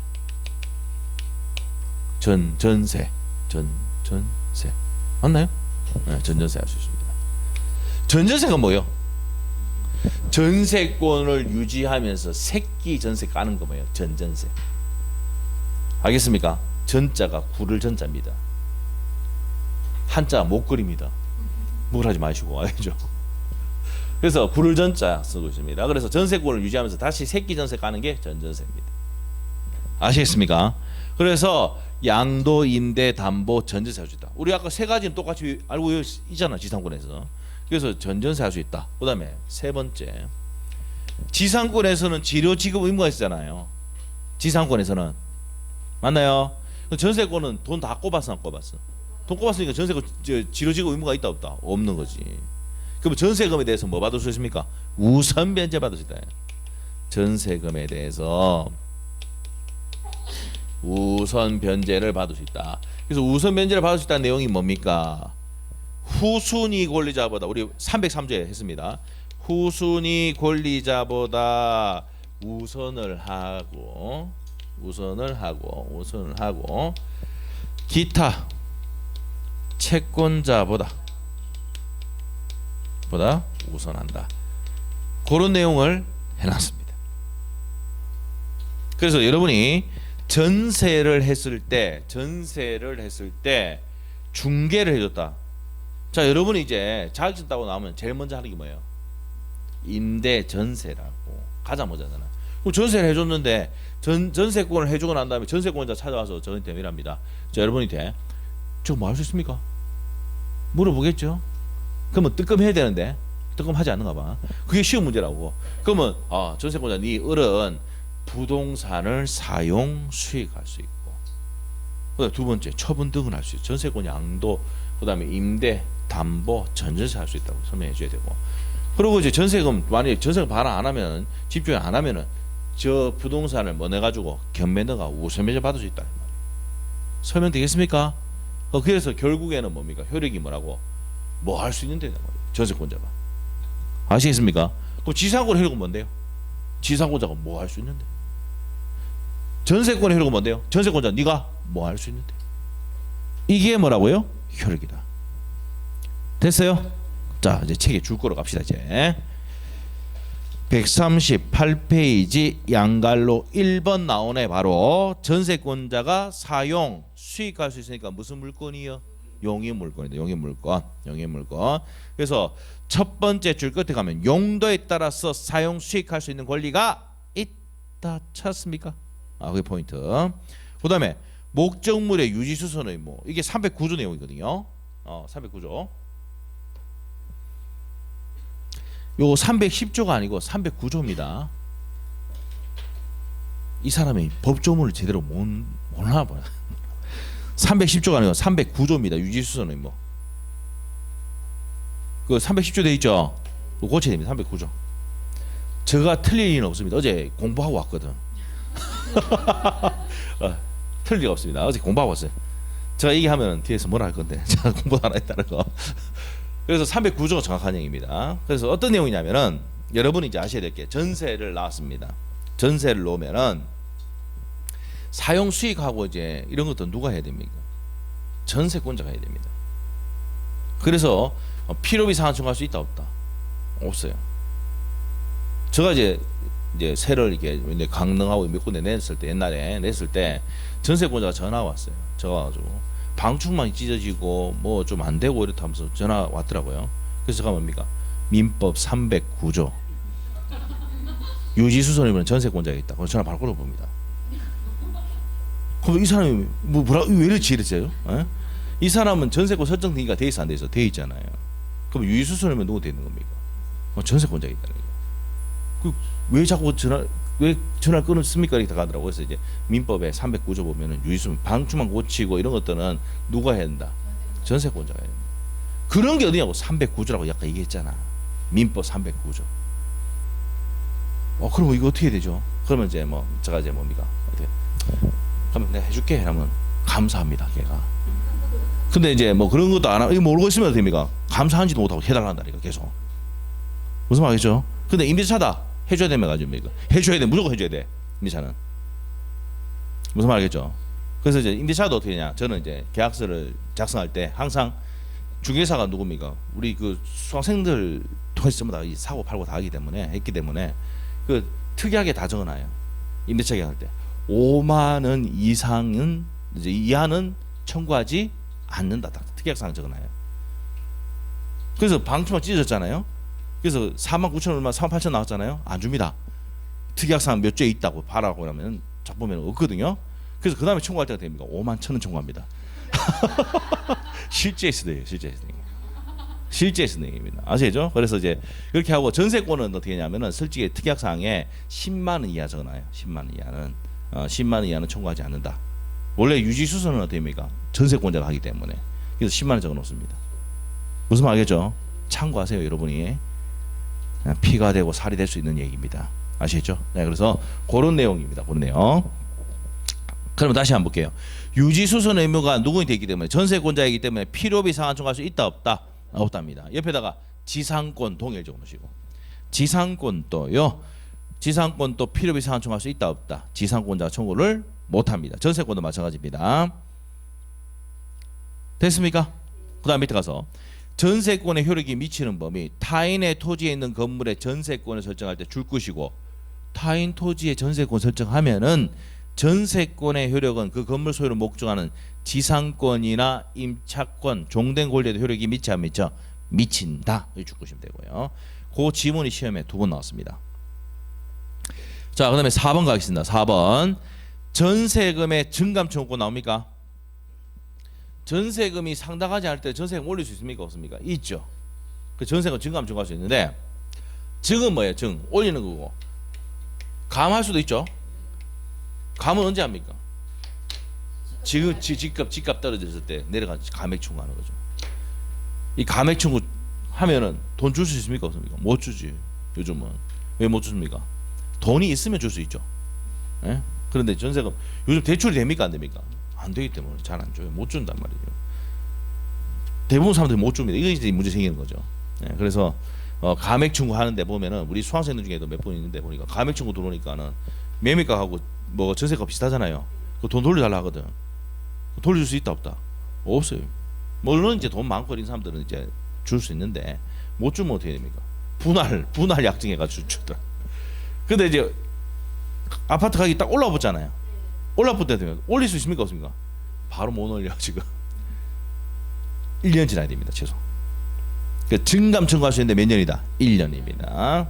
맞나요? 네, 전전세 할 수 있습니다. 전전세가 뭐예요? 전세권을 유지하면서 새끼 전세 까는 거 뭐예요? 전전세. 알겠습니까? 전자가 구를 전자입니다. 한자 못 그립니다. 뭘 하지 마시고 알죠? 그래서 구를 전자 쓰고 있습니다. 그래서 전세권을 유지하면서 다시 새끼 전세 까는 게 전전세입니다. 아시겠습니까? 그래서 양도, 임대, 담보, 전전세 할 수 있다. 우리 아까 세 가지는 똑같이 알고 있잖아, 지상권에서. 그래서 전전세 할 수 있다. 그 다음에 세 번째, 지상권에서는 지료 지급 의무가 있잖아요. 지상권에서는 맞나요? 전세권은 돈 다 꼽았어, 안 꼽았어? 돈 꼽았으니까 전세권 지료 지급 의무가 있다, 없다? 없는 거지. 그럼 전세금에 대해서 뭐 받을 수 있습니까? 우선 변제 받을 수 있다. 전세금에 대해서 우선 변제를 받을 수 있다. 그래서 우선 변제를 받을 수 있다는 내용이 뭡니까? 후순위 권리자보다, 우리 303조에 했습니다. 후순위 권리자보다 우선을 하고 기타 채권자보다 우선한다. 그런 내용을 해놨습니다. 그래서 여러분이 전세를 했을 때 중개를 해줬다. 자, 여러분이 이제 자격증 따고 나오면 제일 먼저 하는 게 뭐예요? 임대 전세라고 가장 먼저잖아. 그럼 전세를 해줬는데 전세권을 해주고 난 다음에 전세권자 찾아와서 저한테 이랍니다. 자, 여러분한테 저 뭐 할 수 있습니까? 물어보겠죠. 그러면 뜨끔해야 되는데 뜨끔하지 않는가 봐. 그게 쉬운 문제라고. 그러면 전세권자 네 을은 부동산을 사용 수익할 수 있고, 그다음 두 번째 처분 등을 할 수 있고, 전세권 양도, 그다음에 임대, 담보, 전전세 할 수 있다고 설명해 줘야 되고, 그리고 이제 전세금, 만약에 전세금 반환 안 하면, 집중을 안 하면은 저 부동산을 뭐 내가지고 경매너가 우선 변제 받을 수 있다. 설명 되겠습니까? 그래서 결국에는 뭡니까? 효력이 뭐라고? 뭐 할 수 있는데 전세권자가. 아시겠습니까? 그럼 지상권 효력은 뭔데요? 지상권자가 뭐 할 수 있는데? 전세권 효력은 뭔데요? 전세권자 네가 뭐 할 수 있는데? 이게 뭐라고요? 효력이다. 됐어요? 자, 이제 책에 줄 거로 갑시다. 이제 138페이지 양갈로 1번 나오네. 바로 전세권자가 사용 수익할 수 있으니까 무슨 물건이요? 용익물건이다. 용익물건. 그래서 첫 번째 줄 끝에 가면 용도에 따라서 사용 수익할 수 있는 권리가 있다. 찾습니까? 그게 포인트. 그다음에 목적물의 유지수선 의무. 이게 309조 내용이거든요. 309조. 요 310조가 아니고 309조입니다. 이 사람이 법조문을 제대로 몰라 봐요. 310조가 아니고 309조입니다. 유지수선 의무. 그 310조 돼 있죠. 고쳐야 됩니다. 309조. 제가 틀릴 리는 없습니다. 어제 공부하고 왔거든. 틀릴 리가 없습니다. 어제 공부하고 왔어요. 제가 얘기하면 뒤에서 뭐라 할 건데 제가 공부 안 했다는 거. 그래서 309조가 정확한 내용입니다. 그래서 어떤 내용이냐면은 여러분이 이제 아셔야 될 게, 전세를 나왔습니다. 전세를 놓으면은 사용 수익하고 이제 이런 것도 누가 해야 됩니까? 전세권자가 해야 됩니다. 그래서 필요비 상환 청구할 수 있다, 없다? 없어요. 제가 이제 세를 이렇게 강릉하고 몇 군데 옛날에 냈을 때 전세권자가 전화 왔어요. 전화 와가지고 방충망이 찢어지고 뭐 좀 안 되고 이렇다면서 전화 왔더라고요. 그래서 제가 뭡니까? 민법 309조 유지수선이면 전세권자가 있다. 그래서 전화 바로 걸어봅니다. 그럼 이 사람이 왜 이렇지 이랬어요? 이 사람은 전세권 설정되니까 돼 있어, 안 돼 있어? 돼 있잖아요. 그럼 유지수선이면 누구 돼 있는 겁니까? 전세권자가 있다는 거죠. 왜 자꾸 전화를 끊었습니까? 이렇게 가더라고요. 그래서 이제 민법에 309조 보면은 유지수선, 방충망 고치고 이런 것들은 누가 해야 된다? 전세권자가 해야 된다. 그런 게 어디냐고. 309조라고 아까 얘기했잖아. 민법 309조. 그럼 이거 어떻게 되죠? 그러면 이제 제가 이제 뭡니까? 어떻게? 그러면 내가 해줄게. 하면 감사합니다. 걔가. 근데 이제 그런 것도 안 하고 이거 모르고 있으면 됩니까? 감사한지도 못하고 해달란다니까 계속. 무슨 말이죠? 근데 임대차다 해줘야 되면 가지고 해줘야 돼. 무조건 해줘야 돼. 임대차는. 무슨 말 알겠죠? 그래서 이제 임대차도 어떻게 되냐? 저는 이제 계약서를 작성할 때 항상 중개사가 누굽니까? 우리 그 수강생들 통해서 전부 다 사고 팔고 다 하기 때문에 했기 때문에 그 특이하게 다 적어놔요. 임대차 계약할 때 5만 원 이상은 이제 이하는 청구하지 않는다. 다 특약사항 적어놔요. 그래서 방수만 찢어졌잖아요. 그래서 4만 9천 얼마 4만 8천 나왔잖아요. 안 줍니다. 특약사항 몇 개 있다고 봐라고 하면 쫙 보면 없거든요. 그래서 그 다음에 청구할 때가 됩니까? 5만 1천 원 청구합니다. 실제 스네요. 실제 스네입니다. 아시죠? 그래서 이제 그렇게 하고 전세권은 어떻게 하냐면은 솔직히 특약사항에 10만 원 이하 적어놔요. 10만 원 이하는 10만 원 이하는 청구하지 않는다. 원래 유지수선은 어떻게 됩니까? 전세권자가 하기 때문에 그래서 10만 원 적어놓습니다. 무슨 말 알겠죠? 참고하세요, 여러분이. 피가 되고 살이 될 수 있는 얘기입니다. 아시겠죠? 네, 그래서 그런 내용입니다. 그런 내용. 그러면 다시 한번 볼게요. 유지수선 의무가 누구에게 있기 때문에 전세권자이기 때문에 필요비 상한 청구할 수 있다 없다? 없답니다. 옆에다가 지상권 동일 적어놓으시고 지상권도요. 지상권도 필요비 상한 청구할 수 있다 없다? 지상권자가 청구를 못합니다. 전세권도 마찬가지입니다. 됐습니까? 그 다음 밑에 가서 전세권의 효력이 미치는 범위 타인의 토지에 있는 건물의 전세권을 설정할 때 줄 것이고 타인 토지의 전세권 설정하면은 전세권의 효력은 그 건물 소유를 목적하는 지상권이나 임차권, 종된 권리에도 효력이 미치 안 미쳐? 미친다. 여기 줄 것이면 되고요. 그 지문이 시험에 2번 나왔습니다. 자, 그다음에 4번 가겠습니다. 4번 전세금의 증감 청구권 나옵니까? 전세금이 상당하지 않을 때 전세금 올릴 수 있습니까? 없습니까? 있죠. 그 전세금 증감 청구할 수 있는데 증은 뭐예요? 증 올리는 거고 감할 수도 있죠. 감은 언제 합니까? 지금 집값 떨어졌을 때 내려가 감액 청구하는 거죠. 이 감액 청구 하면은 돈 줄 수 있습니까? 없습니까? 못 주지. 요즘은 왜 못 줍니까? 돈이 있으면 줄 수 있죠. 예? 그런데 전세금 요즘 대출이 됩니까? 안 됩니까? 안 되기 때문에 잘 안 줘요. 못 준단 말이죠. 대부분 사람들이 못 줍니다. 이거 이제 문제 생기는 거죠. 예, 그래서 감액 청구하는데 보면은 우리 수강생들 중에도 몇 분 있는데 보니까 감액 청구 들어오니까는 매매가하고 뭐 전세가 비슷하잖아요. 그 돈 돌려달라 하거든. 돌릴 수 있다 없다? 없어요. 물론 이제 돈 많고 이런 사람들은 이제 줄 수 있는데 못 주면 어떻게 됩니까? 분할 약정해가지고 주더라. 근데 이제 아파트 가격이 딱 올라붙잖아요. 올라붙을 때 되면 올릴 수 있습니까 없습니까? 바로 못 올려 지금. 1년 지나야 됩니다 최소. 그러니까 증감 청구할 수 있는데 몇 년이다? 1년입니다.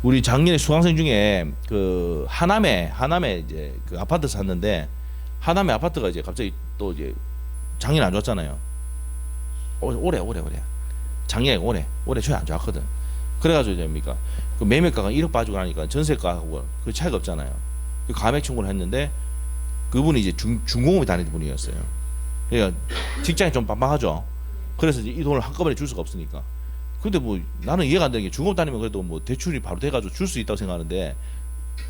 우리 작년에 수강생 중에 그 하남에 이제 그 아파트 샀는데 하남에 아파트가 이제 갑자기 또 이제 작년 안 좋았잖아요. 올해 작년에 올해 저희 안 좋았거든. 그래가지고 됩니까? 그 매매가가 1억 빠지고 나니까 전세가하고 그 차이가 없잖아요. 그 감액 청구를 했는데 그분이 이제 중공업에 다니는 분이었어요. 그러니까 직장이 좀 빡빡하죠. 그래서 이제 이 돈을 한꺼번에 줄 수가 없으니까. 근데 뭐 나는 이해가 안 되는 게 중공업 다니면 그래도 뭐 대출이 바로 돼가지고 줄 수 있다고 생각하는데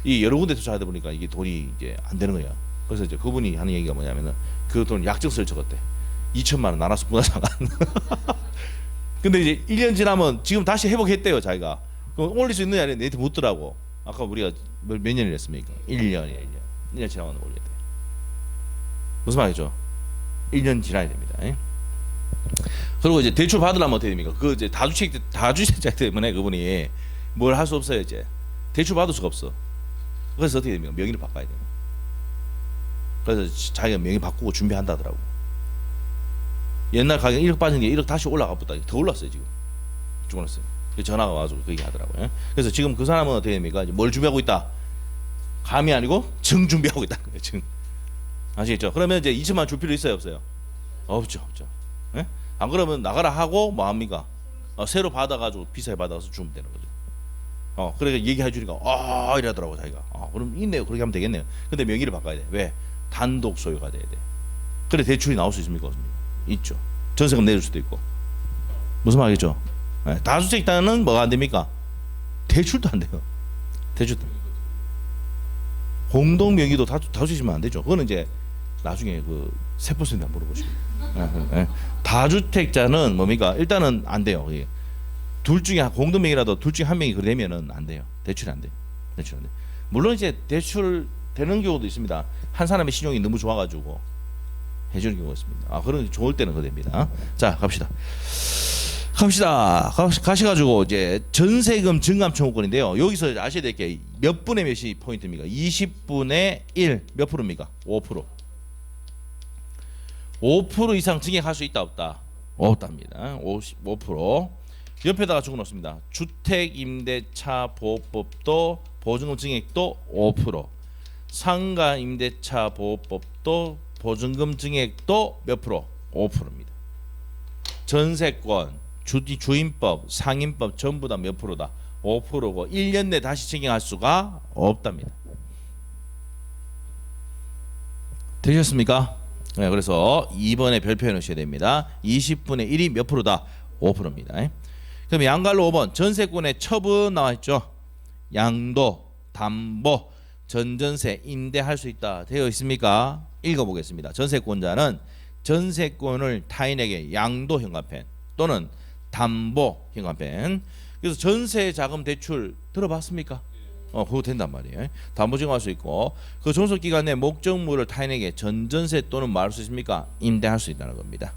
이 여러 군데 투자하다 보니까 이게 돈이 이제 안 되는 거야. 그래서 이제 그분이 하는 얘기가 뭐냐면은 그 돈 약정서를 적었대. 2천만 원 나눠서 분할상환. 근데 이제 1년 지나면 지금 다시 회복했대요 자기가. 그럼 올릴 수 있느냐 내한테 묻더라고. 아까 우리가 몇 년을 했습니까? 1년 1년 지나면 올려야 돼. 무슨 말이죠? 1년 지나야 됩니다. 그리고 이제 대출 받으려면 어떻게 됩니까? 그 이제 다주택자 때문에 그분이 뭘 할 수 없어요. 이제 대출 받을 수가 없어. 그래서 어떻게 됩니까? 명의를 바꿔야 돼요. 그래서 자기가 명의 바꾸고 준비한다더라고. 옛날 가격 1억 빠진 게 1억 다시 올라가보다 더 올랐어요 지금. 쭉 올랐어요. 전화가 와서 그 얘기 하더라고요. 그래서 지금 그 사람은 어떻게 됩니까? 이제 뭘 준비하고 있다? 감이 아니고 증 준비하고 있다는 거예요. 증. 아시겠죠? 그러면 이제 2천만 원 줄 필요 있어요 없어요? 없죠. 예? 안 그러면 나가라 하고 뭐 합니까? 새로 받아가지고 비싸게 받아서 주면 되는 거죠. 그러니까 얘기해 주니까 이러더라고 자기가. 그럼 있네요. 그렇게 하면 되겠네요. 근데 명의를 바꿔야 돼. 왜? 단독 소유가 돼야 돼. 그래 대출이 나올 수 있습니까 없습니까? 있죠. 전세금 내줄 수도 있고. 무슨 말이죠? 다주택자는 뭐가 안 됩니까? 대출도 안 돼요. 대출도. 공동 명의도 다주시면 안 되죠. 그거는 이제 나중에 그 세포스한테 물어보시고. 다주택자는 뭡니까? 일단은 안 돼요. 둘 중에 공동 명의라도 둘 중에 한 명이 그러면은 안 돼요. 대출이 안 돼요. 대출 안 돼. 물론 이제 대출 되는 경우도 있습니다. 한 사람의 신용이 너무 좋아가지고 해주는 경우가 있습니다. 아, 그런 좋을 때는 그거 됩니다. 자, 갑시다. 가셔가지고 이제 전세금 증감 청구권인데요. 여기서 아셔야 될 게 몇 분의 몇이 포인트입니까? 20분의 1 몇 프로입니까? 5%. 5% 이상 증액할 수 있다 없다? 없답니다. 55%. 옆에다가 적어놓습니다. 주택임대차 보호법도 보증금 증액도 5%. 상가임대차 보호법도 보증금 증액도 몇 프로? 5%입니다. 전세권, 주임법, 상임법 전부 다 몇 프로다? 5%고 1년 내 다시 증액할 수가 없답니다. 되셨습니까? 네, 그래서 2번에 별표해 놓으셔야 됩니다. 20분의 1이 몇 프로다? 5%입니다. 그럼 양갈로 5번 전세권의 처분 나와있죠. 양도, 담보, 전전세, 임대할 수 있다 되어 있습니까? 읽어보겠습니다. 전세권자는 전세권을 타인에게 양도 현관펜 또는 담보 현관펜. 그래서 전세자금 대출 들어봤습니까? 그거 된단 말이에요. 담보 증정할 수 있고 그 존속기간 내 목적물을 타인에게 전전세 또는 말할 수 있습니까? 임대할 수 있다는 겁니다.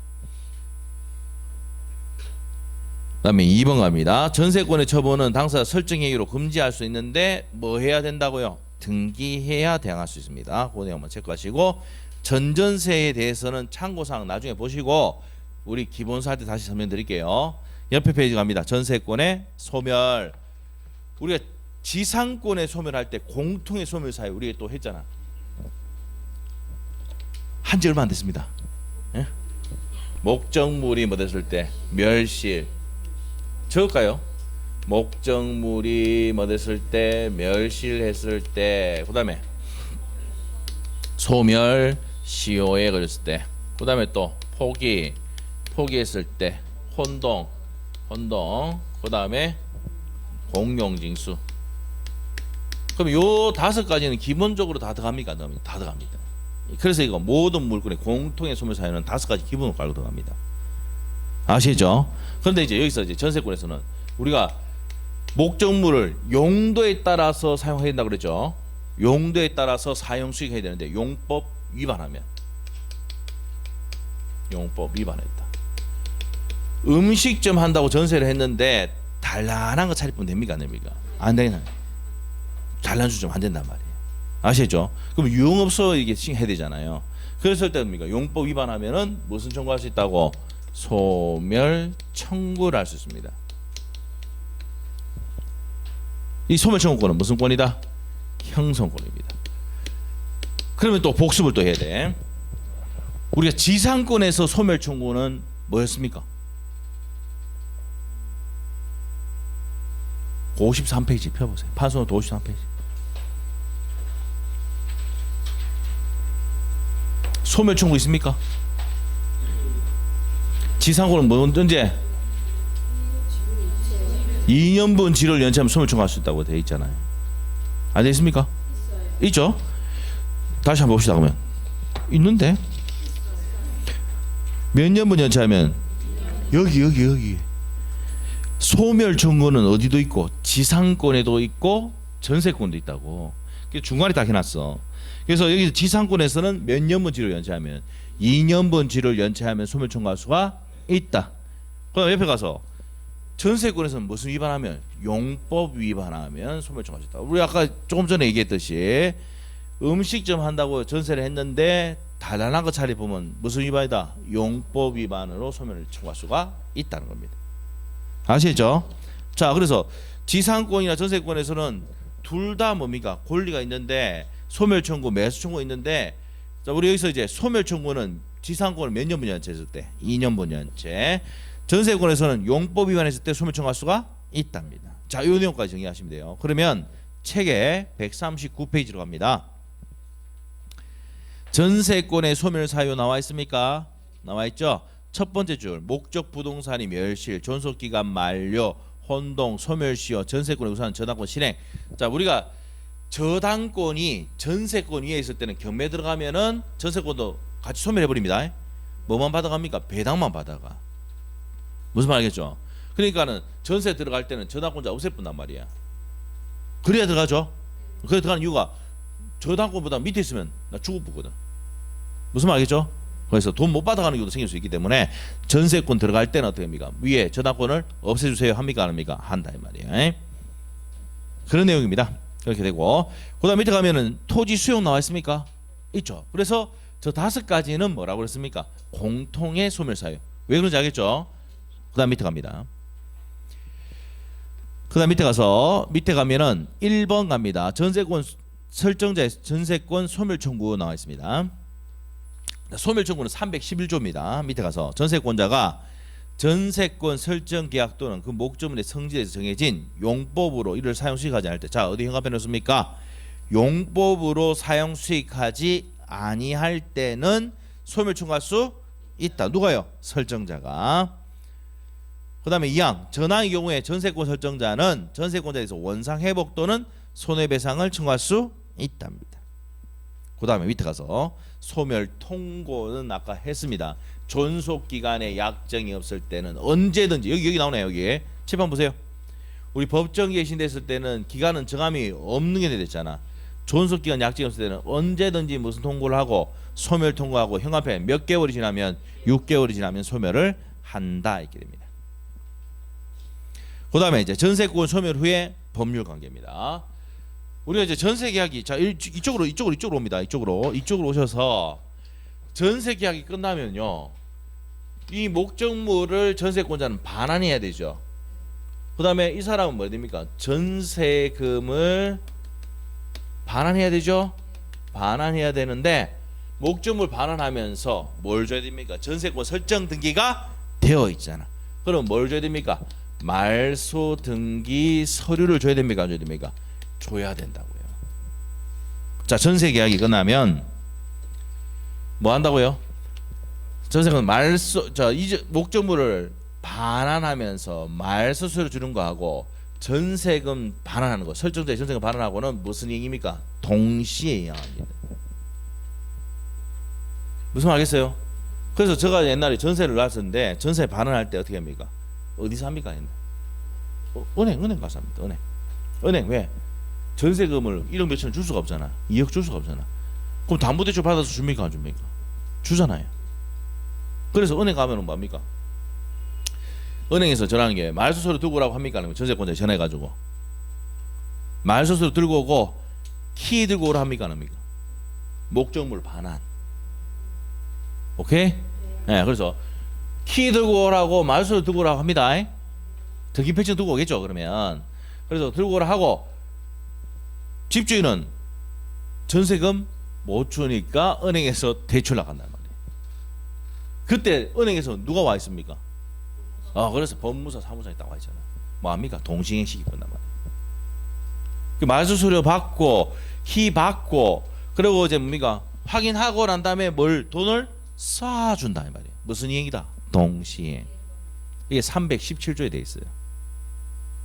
그다음에 2번 갑니다. 전세권의 처분은 당사자 설정 행위로 금지할 수 있는데 뭐 해야 된다고요? 등기해야 대항할 수 있습니다. 그 내용만 체크하시고 전전세에 대해서는 참고사항 나중에 보시고 우리 기본서 할 때 다시 설명드릴게요. 옆에 페이지 갑니다. 전세권의 소멸. 우리가 지상권의 소멸할 때 공통의 소멸 사유 우리가 또 했잖아. 한지 얼마 안 됐습니다. 예? 목적물이 뭐 됐을 때 멸실. 적을까요? 목적물이 뭐 됐을 때 멸실했을 때 그다음에 소멸 시효에 걸렸을 때 그다음에 또 포기했을 때 혼동 그다음에 공용징수. 그럼 요 5가지는 기본적으로 다 들어갑니까? 다 들어갑니다. 그래서 이거 모든 물건의 공통의 소멸 사유는 5가지 기본으로 깔고 들어갑니다. 아시죠? 그런데 이제 여기서 이제 전세권에서는 우리가 목적물을 용도에 따라서 사용해야 된다고 그랬죠. 용도에 따라서 사용 수익해야 되는데 용법 위반했다. 음식점 한다고 전세를 했는데 단란한 거 차리면 됩니까? 안 됩니까? 안 되나? 단란 주점 안 된단 말이에요. 아시죠? 그럼 유흥업소 이게 해야 되잖아요. 그랬을 때 됩니까? 용법 위반하면은 무슨 청구할 수 있다고? 소멸 청구를 할 수 있습니다. 이 소멸 청구권은 무슨 권이다? 형성권입니다. 그러면 또 복습을 또 해야 돼. 우리가 지상권에서 소멸 청구는 뭐였습니까? 53페이지 펴보세요. 판소노트 53페이지. 소멸 청구 있습니까? 지상권은 뭐 언제? 2년분 지를 연체하면 소멸 청구할 수 있다고 되어 있잖아요. 안 되어 있습니까? 있죠? 다시 한번 봅시다. 그러면 있는데 몇 년분 연체하면 여기 소멸 청구는 어디도 있고 지상권에도 있고 전세권도 있다고. 중간에 딱 해놨어. 그래서 여기 지상권에서는 몇 년분 지를 연체하면 2년분 지를 연체하면 소멸 청구할 수가 있다. 그럼 옆에 가서 전세권에서는 무슨 위반하면 용법 위반하면 소멸 청구할 수 있다. 우리 아까 조금 전에 얘기했듯이 음식점 한다고 전세를 했는데 단란한 거 차리 보면 무슨 위반이다? 용법 위반으로 소멸을 청구할 수가 있다는 겁니다. 아시죠? 자, 그래서 지상권이나 전세권에서는 둘 다 뭡니까? 권리가 있는데 소멸 청구, 매수 청구가 있는데 자, 우리 여기서 이제 소멸 청구는 지상권을 몇 년분 연체했을 때 2년분 연체. 전세권에서는 용법 위반했을 때 소멸 청구할 수가 있답니다. 자, 이 내용까지 정리하시면 돼요. 그러면 책에 139페이지로 갑니다. 전세권의 소멸 사유 나와 있습니까? 나와 있죠. 첫 번째 줄 목적 부동산이 멸실, 존속기간 만료, 혼동, 소멸시효, 전세권에 우선한 저당권 실행. 자, 우리가 저당권이 전세권 위에 있을 때는 경매 들어가면은 전세권도 같이 소멸해 버립니다. 뭐만 받아갑니까? 배당만 받아가. 무슨 말 알겠죠? 그러니까는 전세 들어갈 때는 저당권자 없애뿐단 말이야. 그래야 들어가죠. 그래 들어가는 이유가 저당권보다 밑에 있으면 나 죽을 거거든. 무슨 말 알겠죠? 그래서 돈 못 받아가는 경우도 생길 수 있기 때문에 전세권 들어갈 때는 어떻게 합니까? 위에 저당권을 없애주세요 합니까? 안 합니까? 한다 이 말이에요. 그런 내용입니다. 그렇게 되고 그다음 밑에 가면은 토지 수용 나와 있습니까? 있죠. 그래서 저 5가지는 뭐라고 그랬습니까? 공통의 소멸사유. 왜 그런지 알겠죠? 그다음 밑에 갑니다. 그다음 밑에 가서 밑에 가면은 1번 갑니다. 전세권 설정자의 전세권 소멸 청구 나와 있습니다. 소멸 청구는 311조입니다. 밑에 가서 전세권자가 전세권 설정 계약 또는 그 목적물의 성질에서 정해진 용법으로 이를 사용 수익하지 않을 때, 자 어디 현관편에 놓습니까? 용법으로 사용 수익하지 아니할 때는 소멸 청구할 수 있다. 누가요? 설정자가. 그 다음에 2항 전항의 경우에 전세권 설정자는 전세권자에서 원상 회복 또는 손해배상을 청구할 수 있답니다. 그 다음에 밑에 가서 소멸 통고는 아까 했습니다. 존속기간에 약정이 없을 때는 언제든지 여기 나오네요. 여기 칠판 보세요. 우리 법정 갱신됐을 때는 기간은 정함이 없는 게 됐잖아. 존속기간 약정이 없을 때는 언제든지 무슨 통고를 하고 소멸 통고하고 현관편 몇 개월이 지나면 6개월이 지나면 소멸을 한다 이렇게 됩니다. 그 다음에 이제 전세권 소멸 후에 법률 관계입니다. 우리가 이제 전세 계약이 자 이쪽으로 옵니다. 이쪽으로 오셔서 전세 계약이 끝나면요, 이 목적물을 전세권자는 반환해야 되죠. 그 다음에 이 사람은 뭐 됩니까? 전세금을 반환해야 되죠. 반환해야 되는데 목적물 반환하면서 뭘 줘야 됩니까? 전세권 설정 등기가 되어 있잖아. 그럼 뭘 줘야 됩니까? 말소 등기 서류를 줘야 됩니까? 안 줘야 됩니까? 줘야 된다고요. 자, 전세 계약이 끝나면 뭐 한다고요? 전세금 말소, 자 이제 목적물을 반환하면서 말소서를 주는 거하고 전세금 반환하는 거, 설정자의 전세금 반환하고는 무슨 얘기입니까? 동시에 이행합니다. 무슨 말 알겠어요? 그래서 제가 옛날에 전세를 놨었는데 전세 반환할 때 어떻게 합니까? 어디서 합니까? 은행 가서 합니다. 은행 왜? 전세금을 1억 몇천을 줄 수가 없잖아. 2억 줄 수가 없잖아. 그럼 담보대출 받아서 줍니까? 안 줍니까? 주잖아요. 그래서 은행 가면은 뭡니까? 은행에서 전화하는 게 말소서를 들고 오라고 합니까? 아니면 전세권자에 전화해가지고 말소서를 들고 오고 키 들고 오라 합니까? 안 합니까? 목적물 반환. 오케이? 네, 그래서 키 들고 오라고 말소서를 들고 오라고 합니다. 등기필증 들고 오겠죠. 그러면 그래서 들고 오라 하고 집주인은 전세금 못 주니까 은행에서 대출 나간단 말이에요. 그때 은행에서 누가 와 있습니까? 그래서 법무사 사무장이 딱 와 있잖아. 뭐 합니까? 동시행시키 끝난 말이에요. 그 말소서류 받고 키 받고 그리고 이제 뭡니까? 확인하고 난 다음에 돈을 쏴준다 이 말이에요. 무슨 이행이다? 동시행. 이게 317조에 돼 있어요.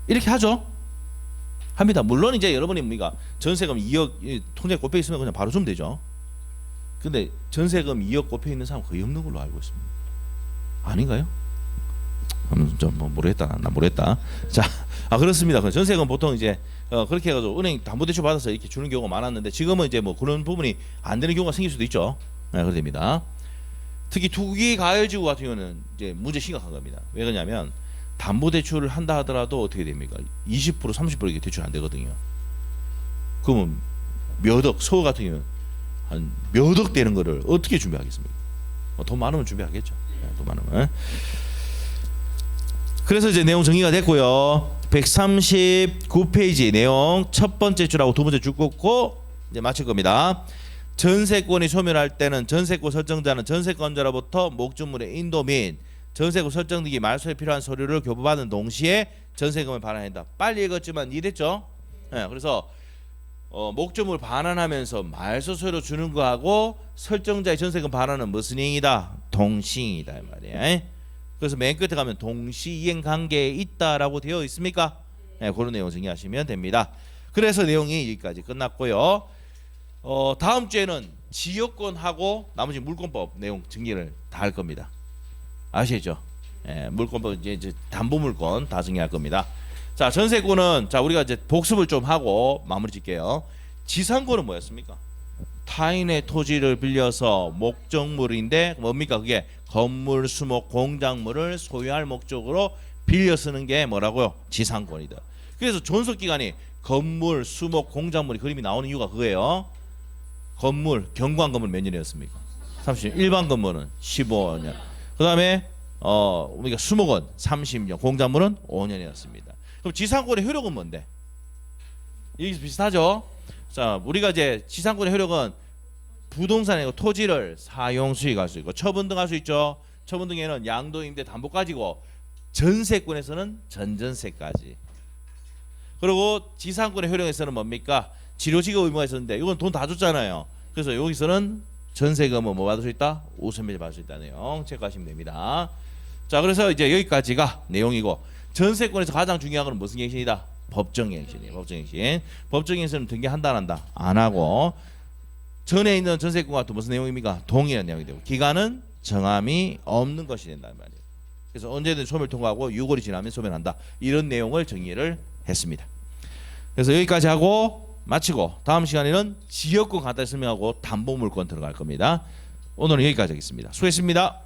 이렇게 하죠. 합니다. 물론 이제 여러분이 뭡니까? 전세금 2억 통장에 꼽혀 있으면 그냥 바로 주면 되죠. 근데 전세금 2억 꼽혀 있는 사람 거의 없는 걸로 알고 있습니다. 아닌가요? 좀 모르겠다. 나 모르겠다. 자, 그렇습니다. 전세금 보통 이제 그렇게 해가지고 은행 담보대출 받아서 이렇게 주는 경우가 많았는데 지금은 이제 뭐 그런 부분이 안 되는 경우가 생길 수도 있죠. 네, 그렇게 됩니다. 특히 투기 가열지구 같은 경우는 이제 문제 심각한 겁니다. 왜 그러냐면 담보대출을 한다 하더라도 어떻게 됩니까? 20% 30% 이게 대출 안 되거든요. 그러면 몇 억, 서울 같은 경우는 한 몇 억 되는 거를 어떻게 준비하겠습니까? 돈 많으면 준비하겠죠. 네, 돈 많으면. 그래서 이제 내용 정리가 됐고요. 139페이지 내용 첫 번째 줄하고 두 번째 줄 꽂고 이제 마칠 겁니다. 전세권이 소멸할 때는 전세권 설정자는 전세권자로부터 목적물의 인도 및 전세권 설정 등기 말소에 필요한 서류를 교부받은 동시에 전세금을 반환한다. 빨리 읽었지만 이해됐죠? 네, 그래서 목적물 반환하면서 말소서류 주는 거하고 설정자의 전세금 반환은 무슨 행위다? 동시행이다 이 말이야. 그래서 맨 끝에 가면 동시이행 관계에 있다라고 되어 있습니까? 네, 그런 내용 정리하시면 됩니다. 그래서 내용이 여기까지 끝났고요. 다음 주에는 지역권하고 나머지 물권법 내용 정리를 다 할 겁니다. 아시죠? 예, 물권법 이제 담보물권 다 정리할 겁니다. 자, 전세권은 자 우리가 이제 복습을 좀 하고 마무리 짓게요. 지상권은 뭐였습니까? 타인의 토지를 빌려서 목적물인데 뭡니까? 그게 건물, 수목, 공작물을 소유할 목적으로 빌려 쓰는 게 뭐라고요? 지상권이다. 그래서 존속기간이 건물, 수목, 공작물이 그림이 나오는 이유가 그거예요. 건물, 경관 건물 몇 년이었습니까? 30년. 일반 건물은 15년. 그 다음에 우리가 수목은 30년, 공작물은 5년이었습니다. 그럼 지상권의 효력은 뭔데? 이게 비슷하죠? 자, 우리가 이제 지상권의 효력은 부동산이고 토지를 사용 수익할 수 있고 처분 등 할 수 있죠. 처분 등에는 양도, 임대, 담보까지고 전세권에서는 전전세까지. 그리고 지상권의 효력에서는 뭡니까? 지료지급 의무가 있었는데 이건 돈 다 줬잖아요. 그래서 여기서는 전세금은 뭐 받을 수 있다? 우선비를 받을 수 있다는 내용 체크하시면 됩니다. 자, 그래서 이제 여기까지가 내용이고 전세권에서 가장 중요한 건 무슨 갱신이다? 법정갱신이에요. 법정갱신. 법정갱신은 등기한다 안 한다? 안 하고 전에 있는 전세권과 또 무슨 내용입니까? 동일한 내용이 되고 기간은 정함이 없는 것이 된다는 말이에요. 그래서 언제든 소멸 통과하고 6월이 지나면 소멸한다. 이런 내용을 정의를 했습니다. 그래서 여기까지 하고 마치고 다음 시간에는 지역권 간단히 설명하고 담보물권 들어갈 겁니다. 오늘은 여기까지 하겠습니다. 수고했습니다.